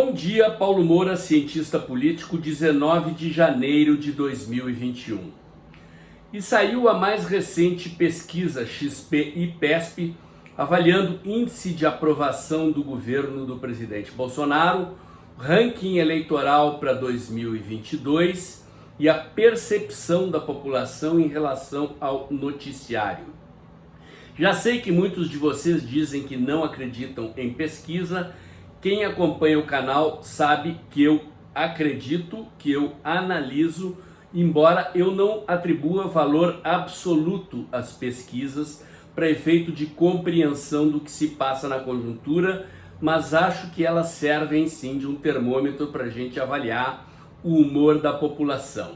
Bom dia, Paulo Moura, cientista político, 19 de janeiro de 2021. E saiu a mais recente pesquisa XP e PESP avaliando índice de aprovação do governo do presidente Bolsonaro, ranking eleitoral para 2022 e a percepção da população em relação ao noticiário. Já sei que muitos de vocês dizem que não acreditam em pesquisa. Quem acompanha o canal sabe que eu acredito, que eu analiso, embora eu não atribua valor absoluto às pesquisas para efeito de compreensão do que se passa na conjuntura, mas acho que elas servem sim de um termômetro para a gente avaliar o humor da população.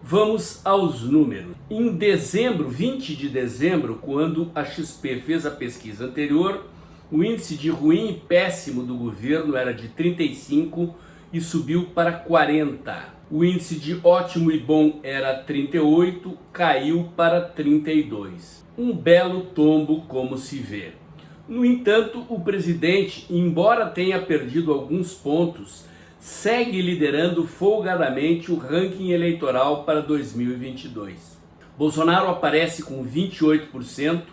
Vamos aos números. Em dezembro, 20 de dezembro, quando a XP fez a pesquisa anterior, o índice de ruim e péssimo do governo era de 35 e subiu para 40. O índice de ótimo e bom era 38, caiu para 32. Um belo tombo, como se vê. No entanto, o presidente, embora tenha perdido alguns pontos, segue liderando folgadamente o ranking eleitoral para 2022. Bolsonaro aparece com 28%,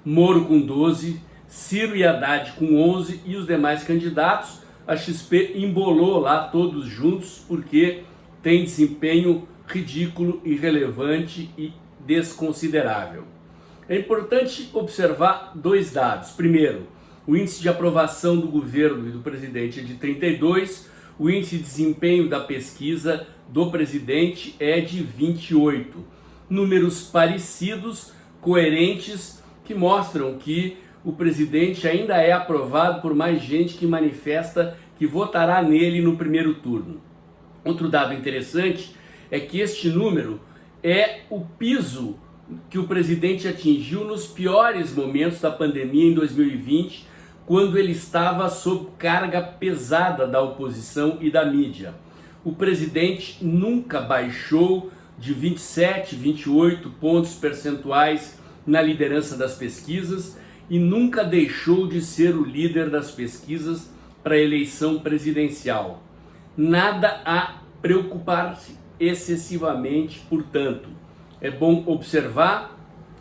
Moro com 12%, Ciro e Haddad com 11 e os demais candidatos, a XP embolou lá todos juntos porque tem desempenho ridículo, irrelevante e desconsiderável. É importante observar dois dados. Primeiro, o índice de aprovação do governo e do presidente é de 32, o índice de desempenho da pesquisa do presidente é de 28. Números parecidos, coerentes, que mostram que o presidente ainda é aprovado por mais gente que manifesta que votará nele no primeiro turno. Outro dado interessante é que este número é o piso que o presidente atingiu nos piores momentos da pandemia em 2020, quando ele estava sob carga pesada da oposição e da mídia. O presidente nunca baixou de 27, 28 pontos percentuais na liderança das pesquisas, e nunca deixou de ser o líder das pesquisas para a eleição presidencial. Nada a preocupar-se excessivamente, portanto. É bom observar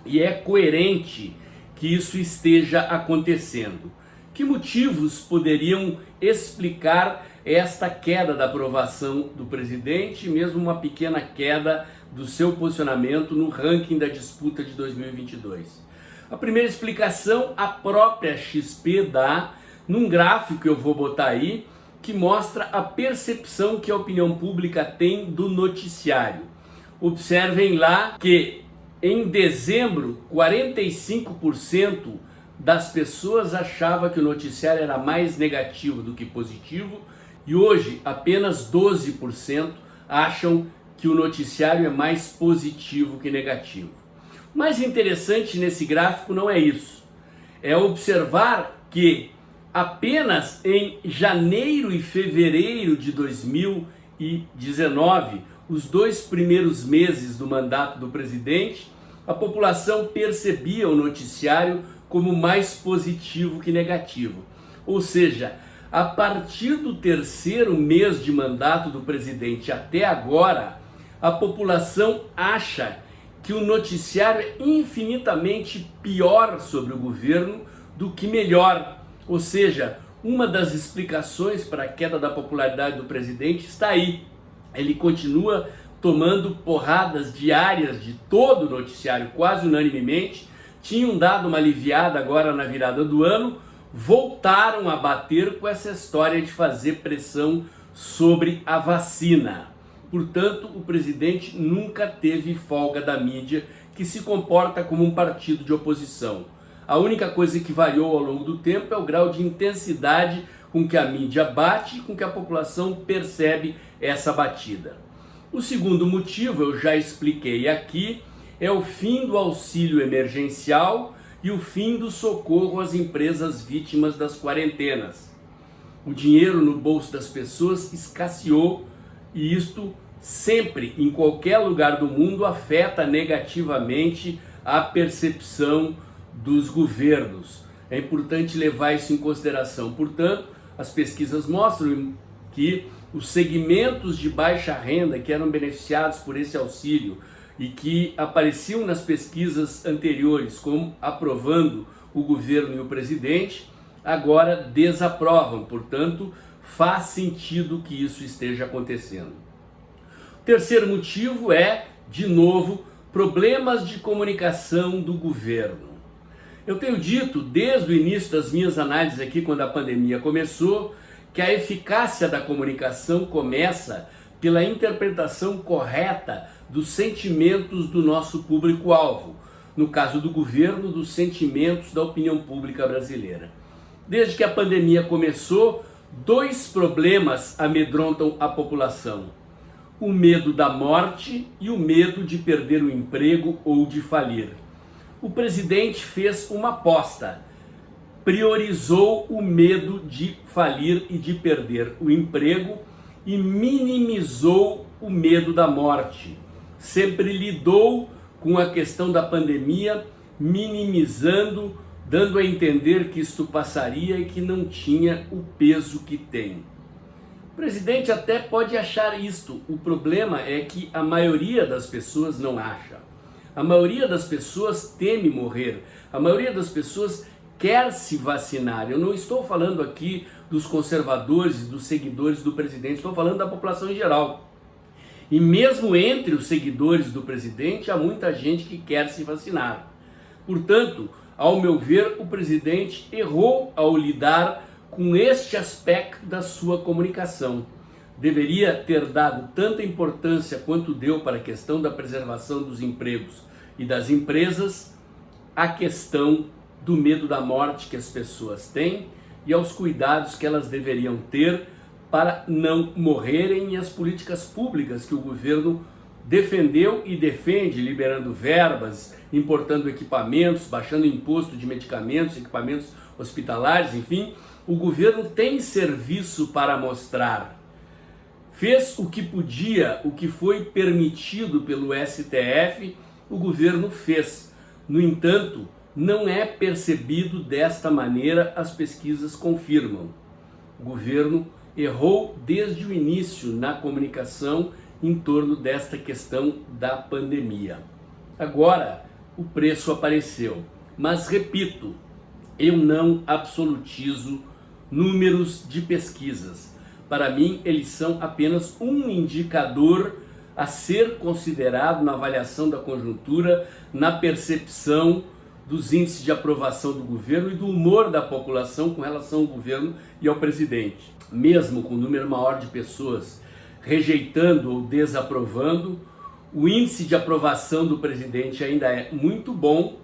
e é coerente que isso esteja acontecendo. Que motivos poderiam explicar esta queda da aprovação do presidente, mesmo uma pequena queda do seu posicionamento no ranking da disputa de 2022? A primeira explicação a própria XP dá num gráfico que eu vou botar aí, que mostra a percepção que a opinião pública tem do noticiário. Observem lá que em dezembro 45% das pessoas achava que o noticiário era mais negativo do que positivo e hoje apenas 12% acham que o noticiário é mais positivo que negativo. O mais interessante nesse gráfico não é isso, é observar que apenas em janeiro e fevereiro de 2019, os dois primeiros meses do mandato do presidente, a população percebia o noticiário como mais positivo que negativo. Ou seja, a partir do terceiro mês de mandato do presidente até agora, a população acha que o noticiário é infinitamente pior sobre o governo do que melhor. Ou seja, uma das explicações para a queda da popularidade do presidente está aí. Ele continua tomando porradas diárias de todo o noticiário, quase unanimemente. Tinham dado uma aliviada agora na virada do ano, voltaram a bater com essa história de fazer pressão sobre a vacina. Portanto, o presidente nunca teve folga da mídia, que se comporta como um partido de oposição. A única coisa que variou ao longo do tempo é o grau de intensidade com que a mídia bate e com que a população percebe essa batida. O segundo motivo, eu já expliquei aqui, é o fim do auxílio emergencial e o fim do socorro às empresas vítimas das quarentenas. O dinheiro no bolso das pessoas escasseou e isto sempre, em qualquer lugar do mundo, afeta negativamente a percepção dos governos. É importante levar isso em consideração. Portanto, as pesquisas mostram, que os segmentos de baixa renda que eram beneficiados por esse auxílio e que apareciam nas pesquisas anteriores como aprovando o governo e o presidente, agora desaprovam. Portanto, faz sentido que isso esteja acontecendo. O terceiro motivo é, de novo, problemas de comunicação do governo. Eu tenho dito desde o início das minhas análises aqui, quando a pandemia começou, que a eficácia da comunicação começa pela interpretação correta dos sentimentos do nosso público-alvo, no caso do governo, dos sentimentos da opinião pública brasileira. Desde que a pandemia começou, dois problemas amedrontam a população: o medo da morte e o medo de perder o emprego ou de falir. O presidente fez uma aposta, priorizou o medo de falir e de perder o emprego e minimizou o medo da morte. Sempre lidou com a questão da pandemia, minimizando, dando a entender que isto passaria e que não tinha o peso que tem. O presidente até pode achar isto, o problema é que a maioria das pessoas não acha. A maioria das pessoas teme morrer, a maioria das pessoas quer se vacinar. Eu não estou falando aqui dos conservadores e dos seguidores do presidente, estou falando da população em geral. E mesmo entre os seguidores do presidente, há muita gente que quer se vacinar. Portanto, ao meu ver, o presidente errou ao lidar com este aspecto da sua comunicação. Deveria ter dado tanta importância quanto deu para a questão da preservação dos empregos e das empresas, a questão do medo da morte que as pessoas têm e aos cuidados que elas deveriam ter para não morrerem, e as políticas públicas que o governo defendeu e defende, liberando verbas, importando equipamentos, baixando imposto de medicamentos, equipamentos hospitalares, enfim, o governo tem serviço para mostrar. Fez o que podia, o que foi permitido pelo STF, o governo fez. No entanto, não é percebido desta maneira, as pesquisas confirmam. O governo errou desde o início na comunicação em torno desta questão da pandemia. Agora, o preço apareceu, mas repito, eu não absolutizo números de pesquisas. Para mim, eles são apenas um indicador a ser considerado na avaliação da conjuntura, na percepção dos índices de aprovação do governo e do humor da população com relação ao governo e ao presidente. Mesmo com um número maior de pessoas rejeitando ou desaprovando, o índice de aprovação do presidente ainda é muito bom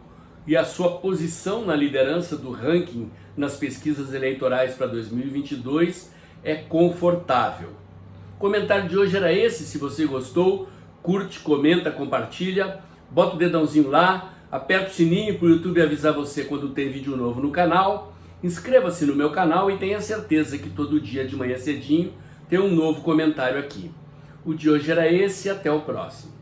e a sua posição na liderança do ranking nas pesquisas eleitorais para 2022 é confortável. O comentário de hoje era esse. Se você gostou, curte, comenta, compartilha, bota o dedãozinho lá, aperta o sininho para o YouTube avisar você quando tem vídeo novo no canal. Inscreva-se no meu canal e tenha certeza que todo dia de manhã cedinho tem um novo comentário aqui. O de hoje era esse e até o próximo.